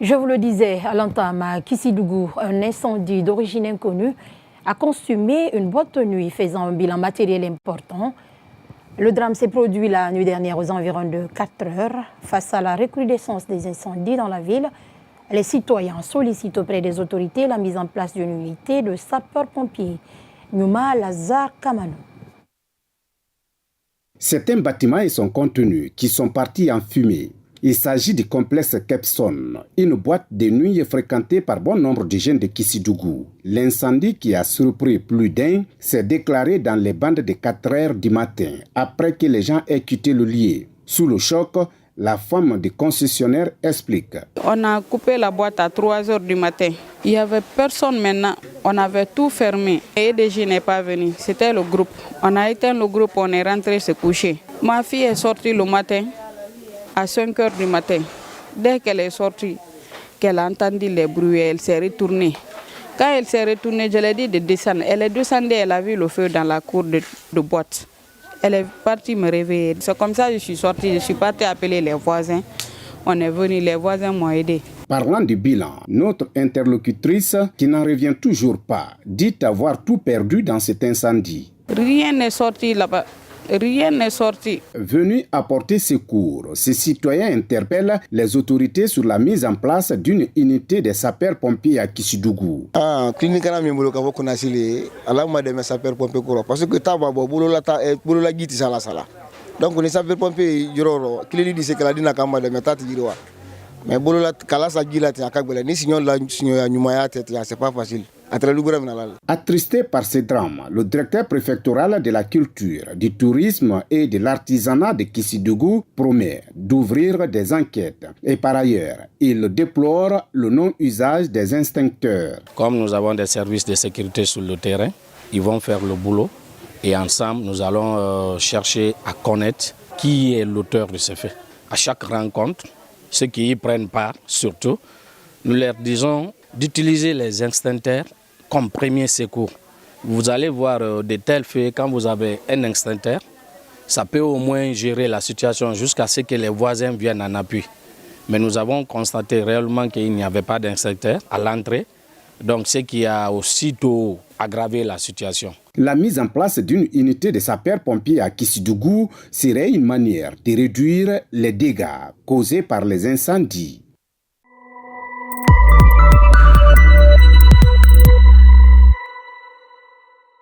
Je vous le disais à l'entame, à Kissidougou, un incendie d'origine inconnue a consumé une boîte de nuit faisant un bilan matériel important. Le drame s'est produit la nuit dernière aux environs de 4 heures. Face à la recrudescence des incendies dans la ville, les citoyens sollicitent auprès des autorités la mise en place d'une unité de sapeurs-pompiers. Nyouma Lazare Kamano. Certains bâtiments et son contenu qui sont partis en fumée. Il s'agit du complexe Kepson, une boîte de nuit fréquentée par bon nombre de jeunes de Kissidougou. L'incendie qui a surpris plus d'un s'est déclaré dans les bandes de 4 heures du matin, après que les gens aient quitté le lieu. Sous le choc, la femme du concessionnaire explique. On a coupé la boîte à 3 heures du matin. Il n'y avait personne maintenant. On avait tout fermé. Et EDG n'est pas venu. C'était le groupe. On a éteint le groupe, on est rentré se coucher. Ma fille est sortie le matin à 5 heures du matin. Dès qu'elle est sortie, qu'elle a entendu les bruits, elle s'est retournée. Quand elle s'est retournée, je lui ai dit de descendre. Elle est descendue, elle a vu le feu dans la cour de boîte. Elle est partie me réveiller. C'est comme ça que je suis sortie. Je suis partie appeler les voisins. On est venu, les voisins m'ont aidé. Parlant du bilan, notre interlocutrice, qui n'en revient toujours pas, dit avoir tout perdu dans cet incendie. Rien n'est sorti là-bas. Rien n'est sorti. Venu apporter secours, ces citoyens interpellent les autorités sur la mise en place d'une unité des sapeurs-pompiers à Kissidougou. Clinique na mimbolo ka bokuna sile ala ma de sapeurs-pompiers ko parce que taba bo bolola giti sala. Donc les sapeurs-pompiers jororo clinique dit que la dina kamba de metati jirwa. Mais bolola kala sa gila ti akagwela ni signon la signon ya nyuma ya tete c'est pas facile. Attristé par ce drame, le directeur préfectoral de la culture, du tourisme et de l'artisanat de Kissidougou promet d'ouvrir des enquêtes. Et par ailleurs, il déplore le non-usage des instincteurs. Comme nous avons des services de sécurité sur le terrain, ils vont faire le boulot et ensemble, nous allons chercher à connaître qui est l'auteur de ces faits. À chaque rencontre, ceux qui y prennent part, surtout, nous leur disons d'utiliser les extincteurs comme premier secours. Vous allez voir de tels faits, quand vous avez un extincteur, ça peut au moins gérer la situation jusqu'à ce que les voisins viennent en appui. Mais nous avons constaté réellement qu'il n'y avait pas d'extincteur à l'entrée, donc ce qui a aussitôt aggravé la situation. La mise en place d'une unité de sapeurs-pompiers à Kissidougou serait une manière de réduire les dégâts causés par les incendies.